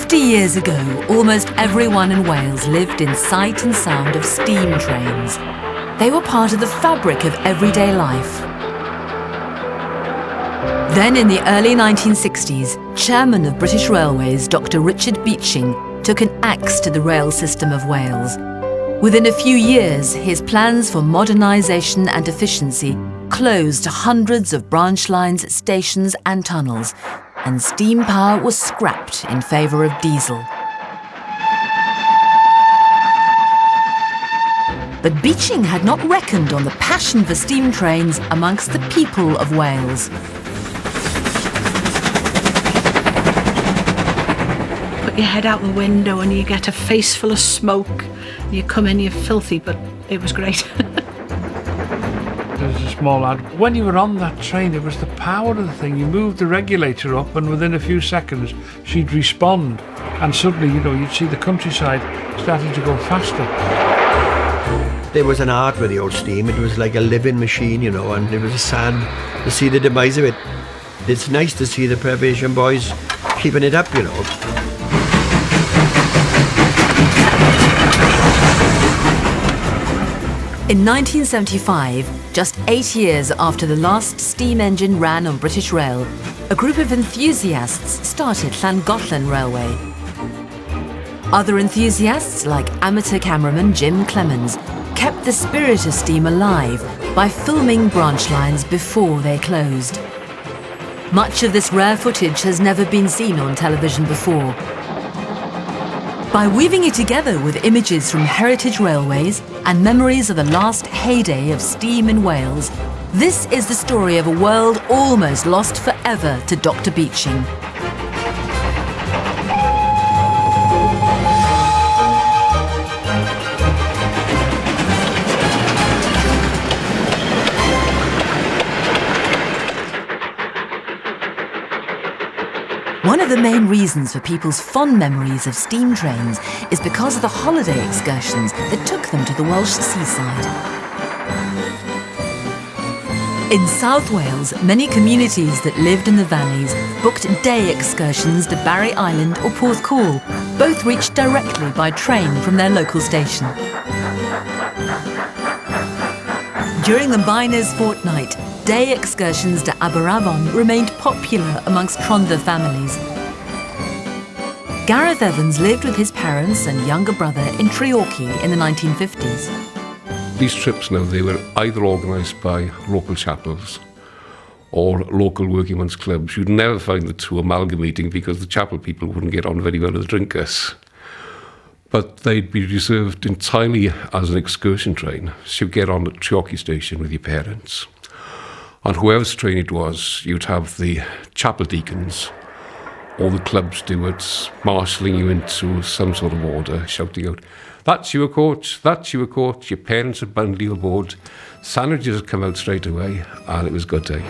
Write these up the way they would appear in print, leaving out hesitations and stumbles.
50 years ago, almost everyone in Wales lived in sight and sound of steam trains. They were part of the fabric of everyday life. Then in the early 1960s, chairman of British Railways, Dr. Richard Beeching, took an axe to the rail system of Wales. Within a few years, his plans for modernisation and efficiency closed hundreds of branch lines, stations and tunnels, and steam power was scrapped in favour of diesel. But Beeching had not reckoned on the passion for steam trains amongst the people of Wales. Put your head out the window and you get a face full of smoke. You come in, you're filthy, but it was great. There was a small lad. When you were on that train, it was the power of the thing. You moved the regulator up and within a few seconds she'd respond. And suddenly, you'd see the countryside starting to go faster. There was an art with the old steam. It was like a living machine, and it was sad to see the demise of it. It's nice to see the Preparation boys keeping it up, In 1975, just 8 years after the last steam engine ran on British Rail, a group of enthusiasts started Llangollen Railway. Other enthusiasts, like amateur cameraman Jim Clemens, kept the spirit of steam alive by filming branch lines before they closed. Much of this rare footage has never been seen on television before. By weaving it together with images from heritage railways and memories of the last heyday of steam in Wales, this is the story of a world almost lost forever to Dr. Beeching. One of the main reasons for people's fond memories of steam trains is because of the holiday excursions that took them to the Welsh seaside. In South Wales, many communities that lived in the valleys booked day excursions to Barry Island or Porthcawl, both reached directly by train from their local station. During the miners' fortnight, day excursions to Aberafon remained popular amongst Trondda families. Gareth Evans lived with his parents and younger brother in Treorchy in the 1950s. These trips now, they were either organised by local chapels or local working men's clubs. You'd never find the two amalgamating because the chapel people wouldn't get on very well with the drinkers. But they'd be reserved entirely as an excursion train. So you'd get on at Treorchy station with your parents. And whoever's train it was, you'd have the chapel deacons or the club stewards marshalling you into some sort of order, shouting out, "That's your coach, that's your coach." Your parents would bundle you aboard. Sandwiches would come out straight away, and it was a good day.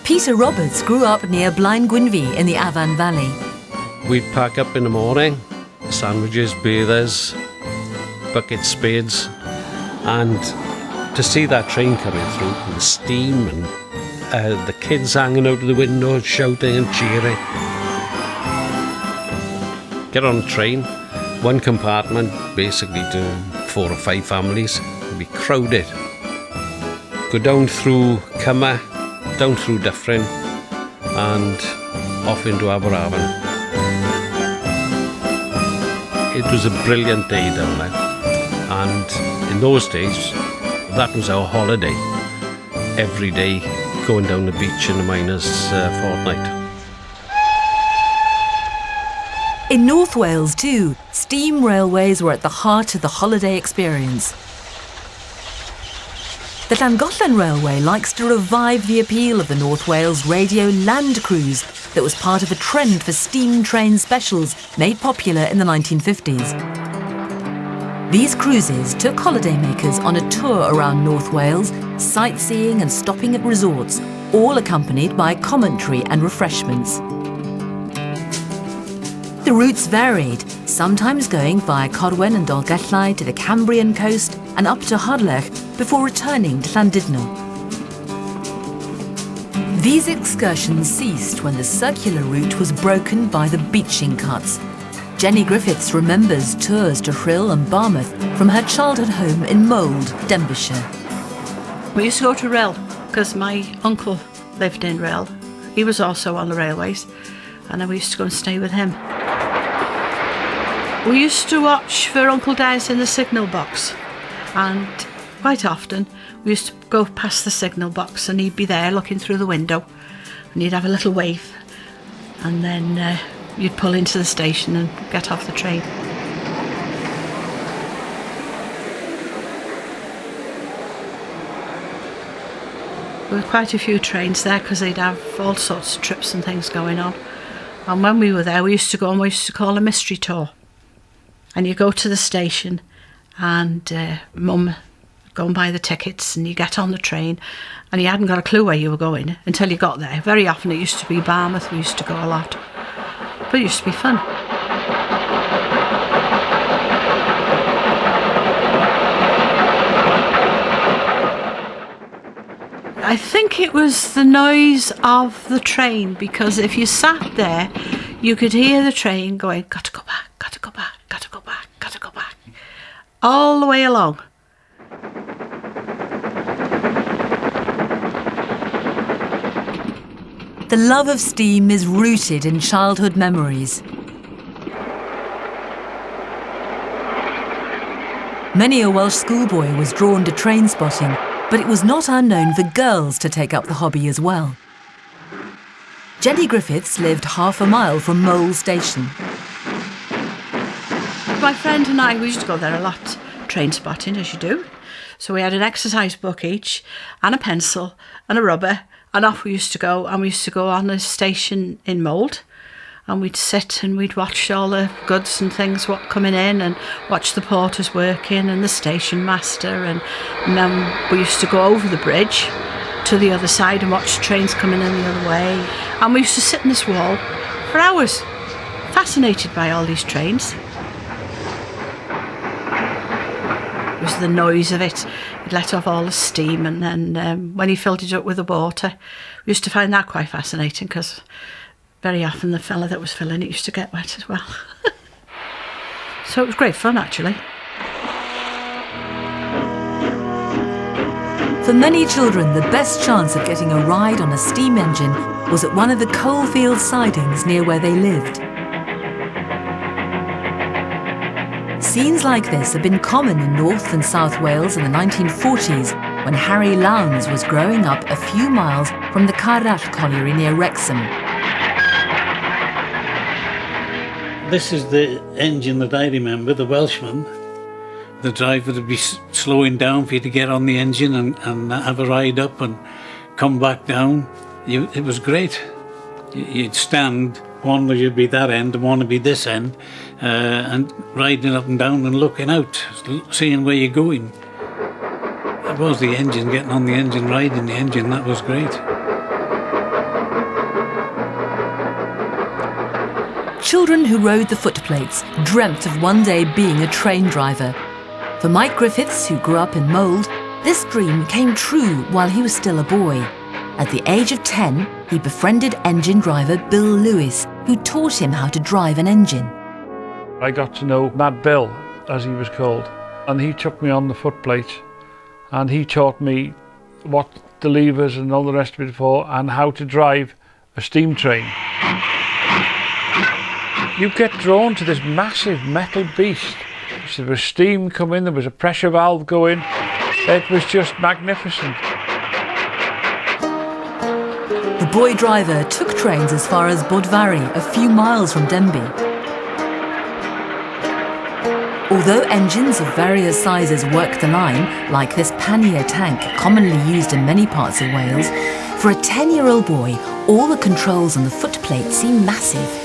Peter Roberts grew up near Blaen Gwynfi in the Afan Valley. We'd pack up in the morning, sandwiches, bathers, buckets, spades, and to see that train coming through, and the steam and the kids hanging out of the window, shouting and cheering. Get on the train, one compartment, basically to 4 or 5 families, it'd be crowded. Go down through Cymmer, down through Dyffryn, and off into Aberafon. It was a brilliant day down there, and in those days, that was our holiday. Every day, going down the beach in the miners' fortnight. In North Wales too, steam railways were at the heart of the holiday experience. The Llangollen Railway likes to revive the appeal of the North Wales Radio Land Cruise that was part of a trend for steam train specials made popular in the 1950s. These cruises took holidaymakers on a tour around North Wales, sightseeing and stopping at resorts, all accompanied by commentary and refreshments. The routes varied, sometimes going via Corwen and Dolgellau to the Cambrian coast and up to Harlech before returning to Llandudno. These excursions ceased when the circular route was broken by the Beeching cuts. Jenny Griffiths remembers tours to Rhyl and Barmouth from her childhood home in Mold, Denbighshire. We used to go to Rhyl because my uncle lived in Rhyl. He was also on the railways, and then we used to go and stay with him. We used to watch for Uncle Des in the signal box, and quite often we used to go past the signal box and he'd be there looking through the window, and he'd have a little wave, and then you'd pull into the station and get off the train. There were quite a few trains there because they'd have all sorts of trips and things going on. And when we were there, we used to go on what we used to call a mystery tour. And you go to the station and Mum go and buy the tickets, and you get on the train and you hadn't got a clue where you were going until you got there. Very often it used to be Barmouth, we used to go a lot. But it used to be fun. I think it was the noise of the train, because if you sat there, you could hear the train going, got to go back, got to go back, got to go back, got to go back, all the way along. The love of steam is rooted in childhood memories. Many a Welsh schoolboy was drawn to train spotting, but it was not unknown for girls to take up the hobby as well. Jenny Griffiths lived half a mile from Mole Station. My friend and I, we used to go there a lot, train spotting, as you do. So we had an exercise book each, and a pencil, and a rubber, and off we used to go. And we used to go on a station in Mould, and we'd sit and we'd watch all the goods and things what coming in, and watch the porters working and the station master, and then we used to go over the bridge to the other side and watch trains coming in the other way. And we used to sit in this wall for hours, fascinated by all these trains. It was the noise of it. It let off all the steam, and then when he filled it up with the water, we used to find that quite fascinating, because very often the fella that was filling it used to get wet as well. So it was great fun, actually. For many children, the best chance of getting a ride on a steam engine was at one of the coalfield sidings near where they lived. Scenes like this have been common in North and South Wales in the 1940s, when Harry Lowndes was growing up a few miles from the Carrall colliery near Wrexham. This is the engine that I remember, the Welshman. The driver would be slowing down for you to get on the engine and have a ride up and come back down. It was great. You'd stand, one would be that end and one would be this end, and riding up and down and looking out, seeing where you're going. It was the engine, getting on the engine, riding the engine, that was great. Children who rode the footplates dreamt of one day being a train driver. For Mike Griffiths, who grew up in Mould, this dream came true while he was still a boy. At the age of 10, he befriended engine driver Bill Lewis, who taught him how to drive an engine. I got to know Mad Bill, as he was called, and he took me on the footplate, and he taught me what the levers and all the rest of it for, and how to drive a steam train. You get drawn to this massive metal beast. There was steam coming, there was a pressure valve going. It was just magnificent. The boy driver took trains as far as Bodvari, a few miles from Denby. Although engines of various sizes worked the line, like this pannier tank commonly used in many parts of Wales, for a 10-year-old boy, all the controls on the footplate seemed massive.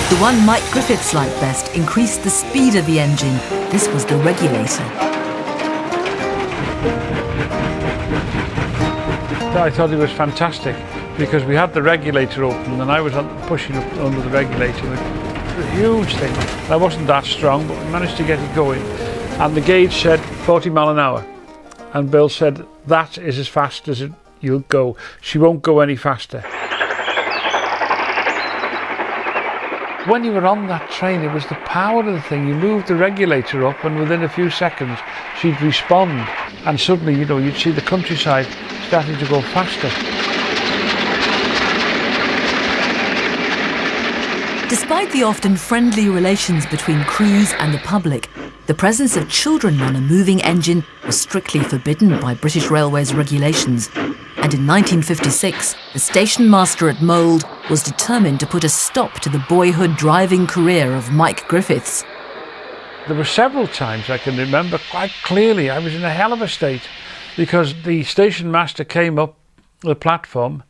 The one Mike Griffiths liked best increased the speed of the engine. This was the regulator. I thought it was fantastic. because we had the regulator open and I was pushing up under the regulator. A huge thing. And I wasn't that strong, but we managed to get it going. And the gauge said 40 mile an hour. And Bill said, that is as fast as you'll go. She won't go any faster. When you were on that train, it was the power of the thing. You moved the regulator up and within a few seconds she'd respond. And suddenly, you know, you'd see the countryside starting to go faster. Despite the often friendly relations between crews and the public, the presence of children on a moving engine was strictly forbidden by British Railways regulations. And in 1956, the station master at Mould was determined to put a stop to the boyhood driving career of Mike Griffiths. There were several times I can remember quite clearly I was in a hell of a state because the station master came up the platform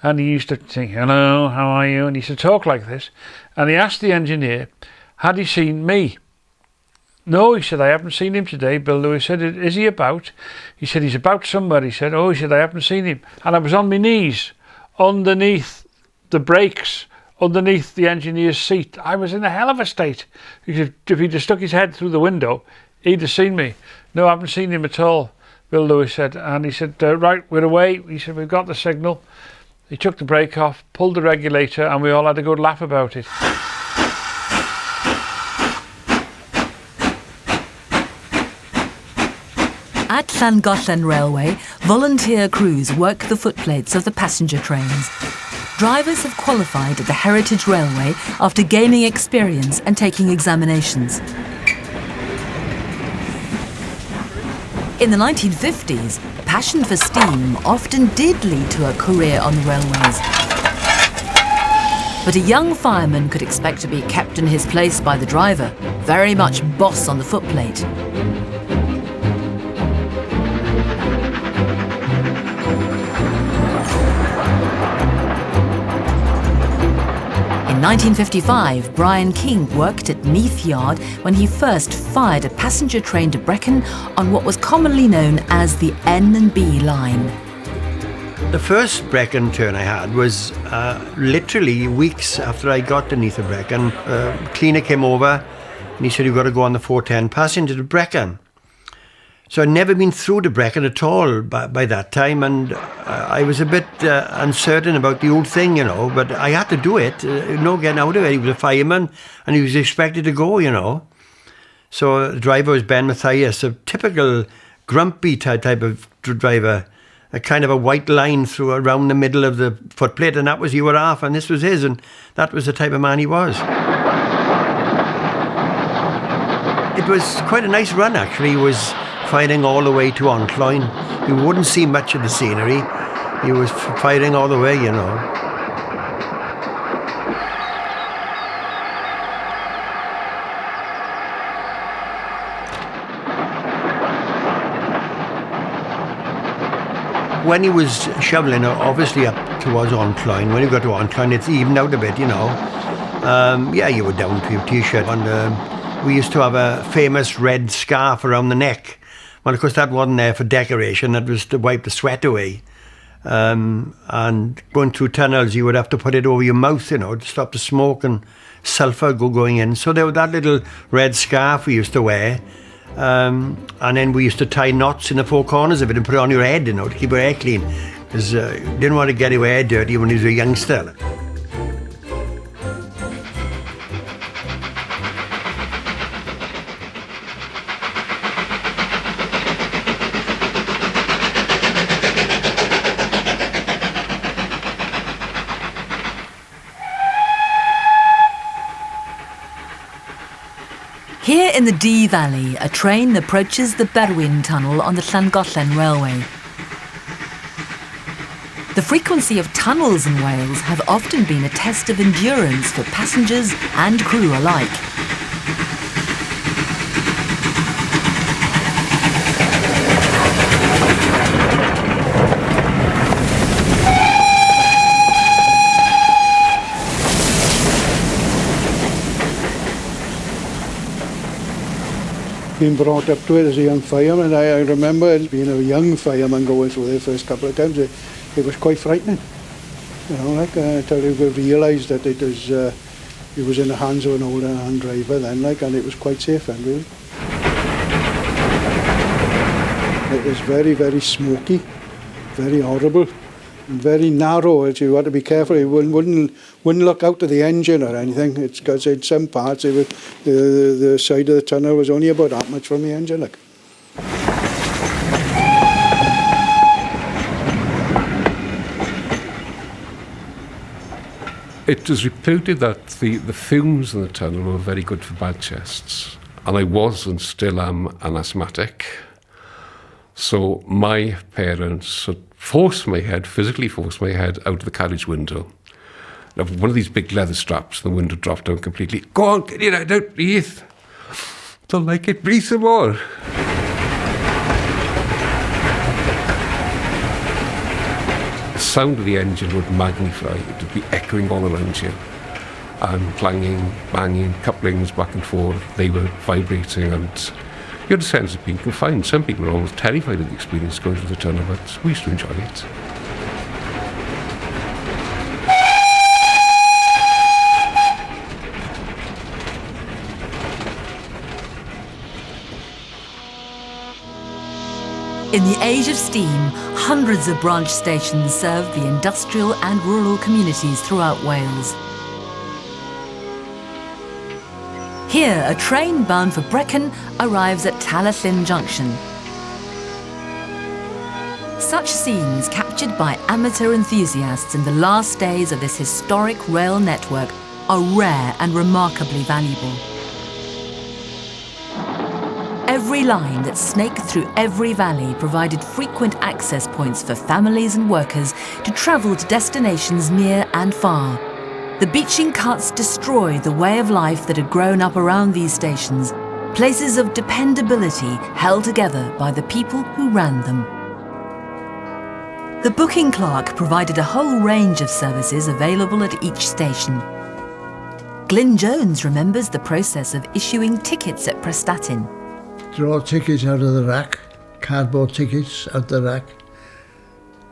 and he used to say, hello, how are you? And he used to talk like this. And he asked the engineer, had he seen me? No, he said, I haven't seen him today. Bill Lewis said, is he about? He said, he's about somewhere. He said, oh, he said, I haven't seen him. And I was on my knees, underneath the brakes, underneath the engineer's seat. I was in a hell of a state. He said, if he'd have stuck his head through the window, he'd have seen me. No, I haven't seen him at all, Bill Lewis said. And he said, right, we're away. He said, we've got the signal. He took the brake off, pulled the regulator, and we all had a good laugh about it. At Llangollen Railway, volunteer crews work the footplates of the passenger trains. Drivers have qualified at the Heritage Railway after gaining experience and taking examinations. In the 1950s, passion for steam often did lead to a career on the railways. But a young fireman could expect to be kept in his place by the driver, very much boss on the footplate. In 1955, Brian King worked at Neath Yard when he first fired a passenger train to Brecon on what was commonly known as the N&B line. The first Brecon turn I had was literally weeks after I got to Neath of Brecon. Cleaner came over and he said, you've got to go on the 410 passenger to Brecon. So I'd never been through to Brecon at all by that time, and I was a bit uncertain about the whole thing, you know, but I had to do it, no getting out of it. He was a fireman and he was expected to go, you know. So the driver was Ben Mathias, a typical grumpy type of driver, a kind of a white line through around the middle of the footplate, and that was you were off, and this was his, and that was the type of man he was. It was quite a nice run, actually. He was firing all the way to Oncloyne. You wouldn't see much of the scenery. He was firing all the way, you know. When he was shoveling, obviously up towards Oncloyne, when you got to Oncloyne, it's evened out a bit, you know. Yeah, you were down to your t-shirt. And we used to have a famous red scarf around the neck. Well, of course, that wasn't there for decoration. That was to wipe the sweat away. And going through tunnels, you would have to put it over your mouth, you know, to stop the smoke and sulphur going in. So there was that little red scarf we used to wear. And then we used to tie knots in the four corners of it and put it on your head, you know, to keep your hair clean. Because you didn't want to get your hair dirty when you was a youngster. Here in the Dee Valley, a train approaches the Berwyn Tunnel on the Llangollen Railway. The frequency of tunnels in Wales have often been a test of endurance for passengers and crew alike. Been brought up to it as a young fireman. I remember being a young fireman going through there first couple of times. It was quite frightening. You know, like until we realised that it was in the hands of an older hand driver then, like, and it was quite safe then, really. It was very, very smoky, very horrible, and very narrow. You had to be careful. You wouldn't look out to the engine or anything. It's because in some parts the side of the tunnel was only about that much from the engine, like. It was reported that the fumes in the tunnel were very good for bad chests, and I was and still am an asthmatic. So my parents had physically forced my head out of the carriage window. Now, one of these big leather straps, the window dropped down completely. Go on, get your head out, breathe. Don't like it, breathe some more. The sound of the engine would magnify, it would be echoing all around you, and clanging, banging, couplings back and forth, they were vibrating, and you had a sense of being confined. Some people were almost terrified of the experience going through the tunnel, but we used to enjoy it. In the age of steam, hundreds of branch stations served the industrial and rural communities throughout Wales. Here, a train bound for Brecon arrives at Talallyn Junction. Such scenes captured by amateur enthusiasts in the last days of this historic rail network are rare and remarkably valuable. Every line that snaked through every valley provided frequent access points for families and workers to travel to destinations near and far. The Beeching cuts destroyed the way of life that had grown up around these stations, places of dependability held together by the people who ran them. The booking clerk provided a whole range of services available at each station. Glyn Jones remembers the process of issuing tickets at Prestatyn. Draw tickets out of the rack, cardboard tickets out the rack,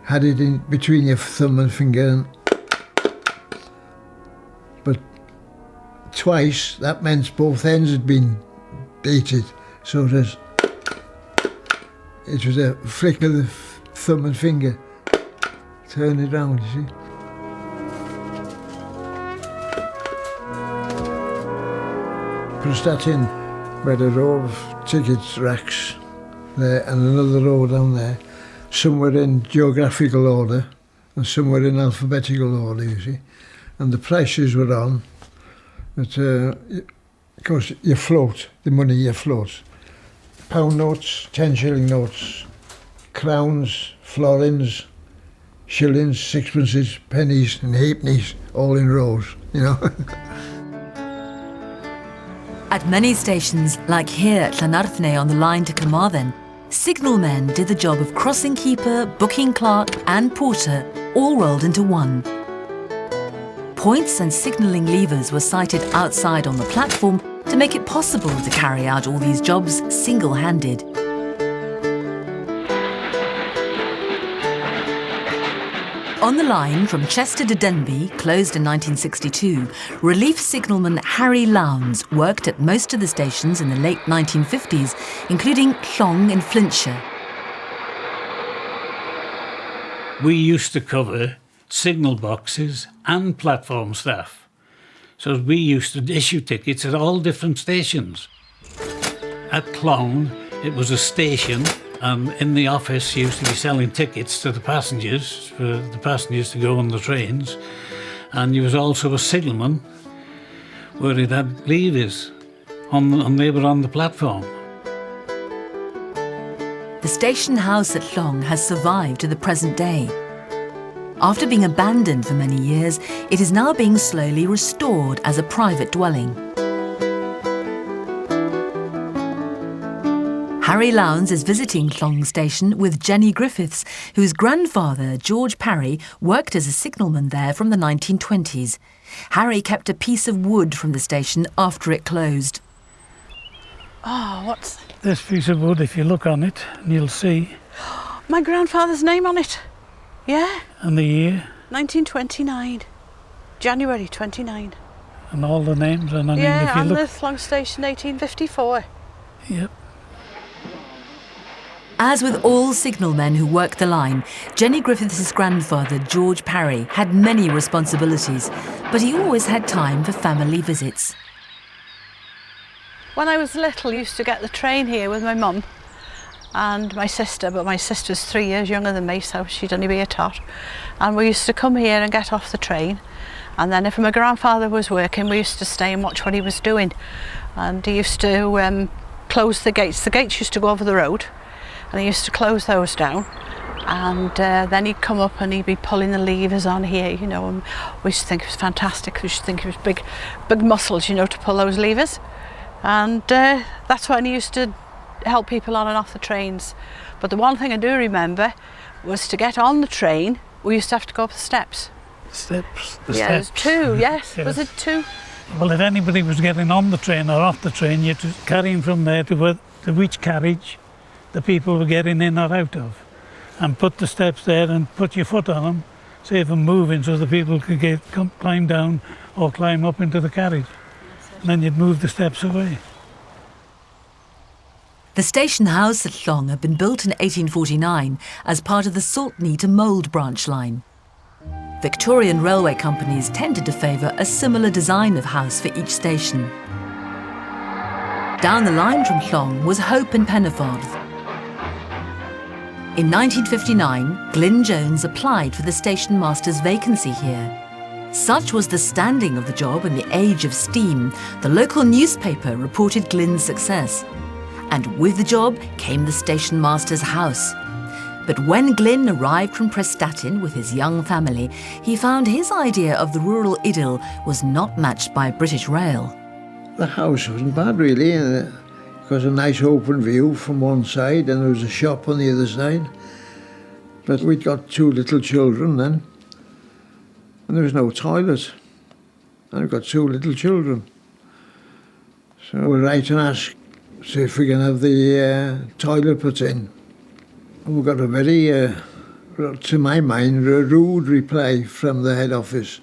had it in between your thumb and finger, but twice that meant both ends had been baited, so it was a flick of the thumb and finger, turn it round, you see. Prestatyn, we had a row of tickets racks there and another row down there. Some were in geographical order and some were in alphabetical order, you see. And the prices were on. But, of course, you float, the money you float. Pound notes, 10 shilling notes, crowns, florins, shillings, sixpences, pennies and halfpennies, all in rows, you know. At many stations, like here at Llanarthne on the line to Carmarthen, signalmen did the job of crossing keeper, booking clerk and porter, all rolled into one. Points and signalling levers were sited outside on the platform to make it possible to carry out all these jobs single-handed. On the line from Chester to Denbigh, closed in 1962, relief signalman Harry Lowndes worked at most of the stations in the late 1950s, including Llong in Flintshire. We used to cover signal boxes and platform staff. So we used to issue tickets at all different stations. At Clong, it was a station, and in the office used to be selling tickets to the passengers, for the passengers to go on the trains. And he was also a signalman, where he'd had levers, and they were on the platform. The station house at Llong has survived to the present day. After being abandoned for many years, it is now being slowly restored as a private dwelling. Harry Lowndes is visiting Llong Station with Jenny Griffiths, whose grandfather, George Parry, worked as a signalman there from the 1920s. Harry kept a piece of wood from the station after it closed. Oh, what's This piece of wood, if you look on it, you'll see. my grandfather's name on it? Yeah? And the year. 1929. January 29. And all the names, and I mean, Yeah, if you and look... the Long Station 1854. Yep. As with all signalmen who worked the line, Jenny Griffiths' grandfather, George Parry, had many responsibilities, but he always had time for family visits. When I was little, I used to get the train here with my mum and my sister, but my sister's 3 years younger than me, so she'd only be a tot. And we used to come here and get off the train. And then if my grandfather was working, we used to stay and watch what he was doing. And he used to close the gates. The gates used to go over the road, and he used to close those down. And then he'd come up and he'd be pulling the levers on here, you know, and we used to think it was fantastic. We used to think it was big muscles, you know, to pull those levers. And that's when he used to help people on and off the trains. But the one thing I do remember was to get on the train, we used to have to go up the steps. Steps? Yeah, there's two, yes. Yes. Was it two? Well, if anybody was getting on the train or off the train, you had to carry him from there to which carriage the people were getting in or out of. And put the steps there and put your foot on them, save them moving so the people could climb down or climb up into the carriage. And then you'd move the steps away. The station house at Llong had been built in 1849 as part of the Saltney to Mould branch line. Victorian railway companies tended to favour a similar design of house for each station. Down the line from Llong was Hope and Pennyforth. In 1959, Glyn Jones applied for the station master's vacancy here. Such was the standing of the job in the age of steam, the local newspaper reported Glyn's success. And with the job came the station master's house. But when Glyn arrived from Prestatyn with his young family, he found his idea of the rural idyll was not matched by British Rail. The house wasn't bad really, it was a nice open view from one side and there was a shop on the other side. But we'd got 2 little children then, and there was no toilet. And we've got 2 little children. So we write and ask, see if we can have the toilet put in. We got a very, to my mind, a rude reply from the head office.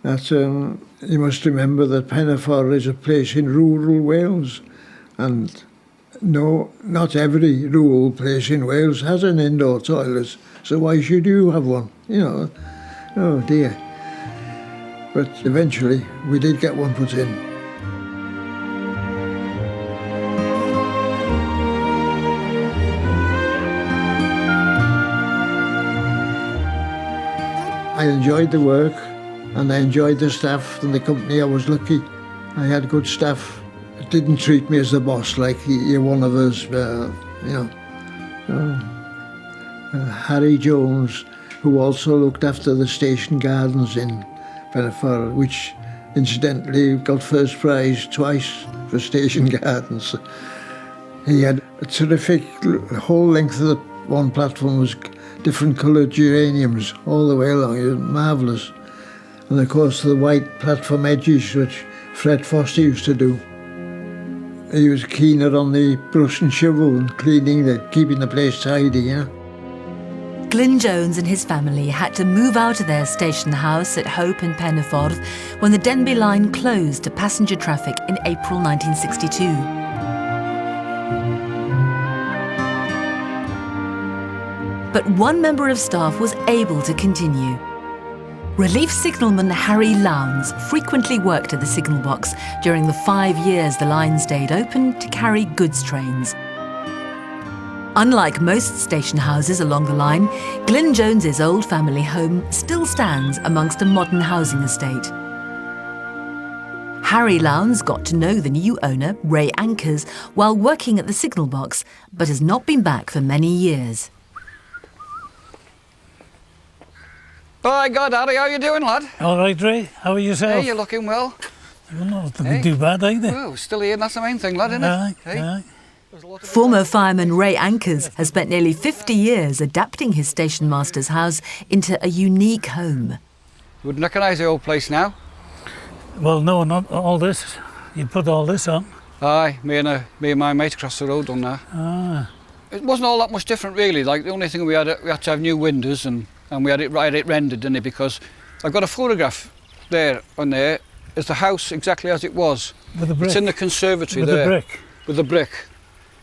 That you must remember that Pennyforth is a place in rural Wales, and no, not every rural place in Wales has an indoor toilet, so why should you have one? You know, oh dear. But eventually we did get one put in. I enjoyed the work and I enjoyed the staff and the company. I was lucky. I had good staff. It didn't treat me as the boss like you're one of us, you know. Harry Jones, who also looked after the station gardens in Pennyforth, which incidentally got first prize twice for station gardens. He had a terrific, the whole length of the one platform was different coloured geraniums all the way along. It was marvellous. And of course the white platform edges, which Fred Foster used to do. He was keener on the brush and shovel and cleaning, keeping the place tidy, you know. Glyn Jones and his family had to move out of their station house at Hope and Pennyforth when the Denbigh line closed to passenger traffic in April 1962. But one member of staff was able to continue. Relief signalman Harry Lowndes frequently worked at the signal box during the 5 years the line stayed open to carry goods trains. Unlike most station houses along the line, Glyn Jones's old family home still stands amongst a modern housing estate. Harry Lowndes got to know the new owner, Ray Ankers, while working at the signal box, but has not been back for many years. By God, Harry, how you doing, lad? All right, Ray, how are yourself? Hey, you're looking well. You're not looking too bad either. Well, still here, and that's the main thing, lad, isn't it? Aye, Hey? aye. Former fireman Ray Ankers has spent nearly 50 years adapting his station master's house into a unique home. You wouldn't recognise the old place now? Well, no, not all this. You put all this on. Aye, me and my mate across the road done that. Ah, It wasn't all that much different, really. Like, the only thing we had to have new windows and and we had it rendered, didn't it? Because I've got a photograph there on there. It's the house exactly as it was. With the brick. It's in the conservatory With there. the brick. With the brick.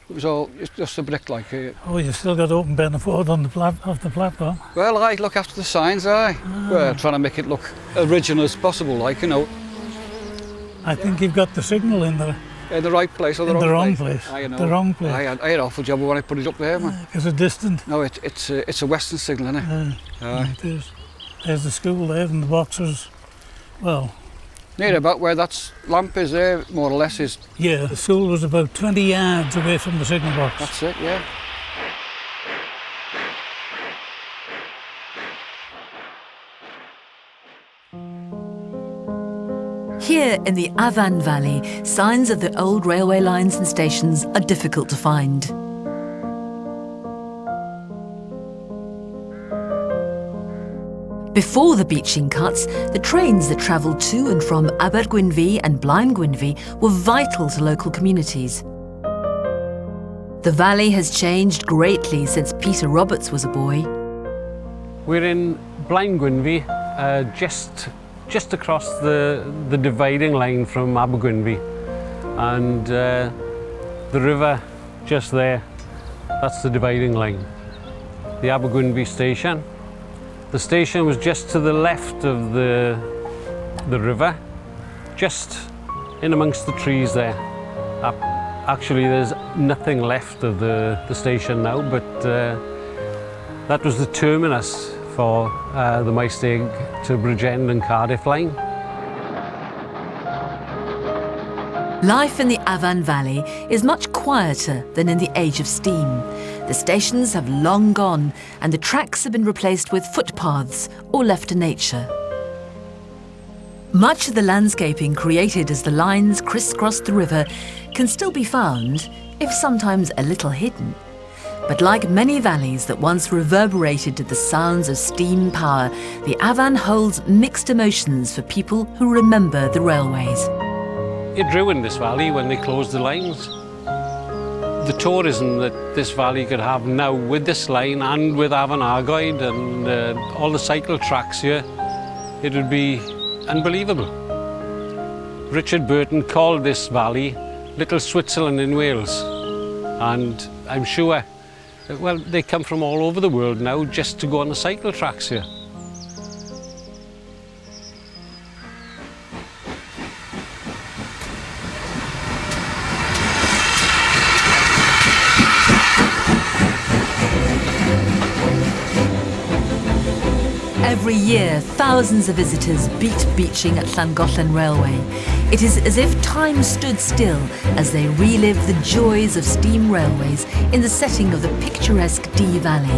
It was all just a brick like it. Oh, you've still got open Beneford on the platform. Well, I look after the signs, Well, trying to make it look original as possible, like, you know. I think you've got the signal in there. In the right place or the In wrong the wrong place. place. You know. The wrong place. I had an awful job when I put it up there, man. Because it's distant. No, it's a western signal, isn't it? It is. There's the school there and the boxers. Well, near about where that lamp is there, more or less, is... Yeah, the school was about 20 yards away from the signal box. That's it, yeah. Here in the Avon Valley, signs of the old railway lines and stations are difficult to find. Before the Beeching cuts, the trains that travelled to and from Abergwynfi and Blaengwynfi were vital to local communities. The valley has changed greatly since Peter Roberts was a boy. We're in Blaengwynfi, just across the dividing line from Abergwynfi, and the river just there, that's the dividing line. The Abergwynfi station. The station was just to the left of the river, just in amongst the trees there. Actually, there's nothing left of the station now, but that was the terminus for the Maesteg to Bridgend and Cardiff line. Life in the Avon Valley is much quieter than in the age of steam. The stations have long gone and the tracks have been replaced with footpaths or left to nature. Much of the landscaping created as the lines crisscross the river can still be found, if sometimes a little hidden. But like many valleys that once reverberated to the sounds of steam power, the Avon holds mixed emotions for people who remember the railways. It ruined this valley when they closed the lines. The tourism that this valley could have now with this line and with Avon Argoed and all the cycle tracks here, it would be unbelievable. Richard Burton called this valley Little Switzerland in Wales, and I'm sure, well, they come from all over the world now just to go on the cycle tracks here. Every year, thousands of visitors beat Beeching at Llangollen Railway. It is as if time stood still as they relive the joys of steam railways in the setting of the picturesque Dee Valley.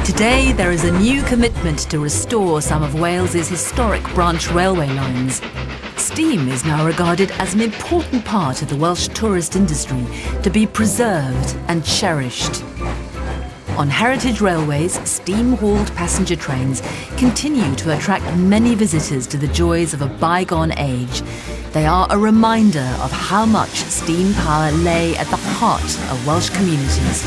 Today, there is a new commitment to restore some of Wales's historic branch railway lines. Steam is now regarded as an important part of the Welsh tourist industry to be preserved and cherished. On heritage railways, steam-hauled passenger trains continue to attract many visitors to the joys of a bygone age. They are a reminder of how much steam power lay at the heart of Welsh communities.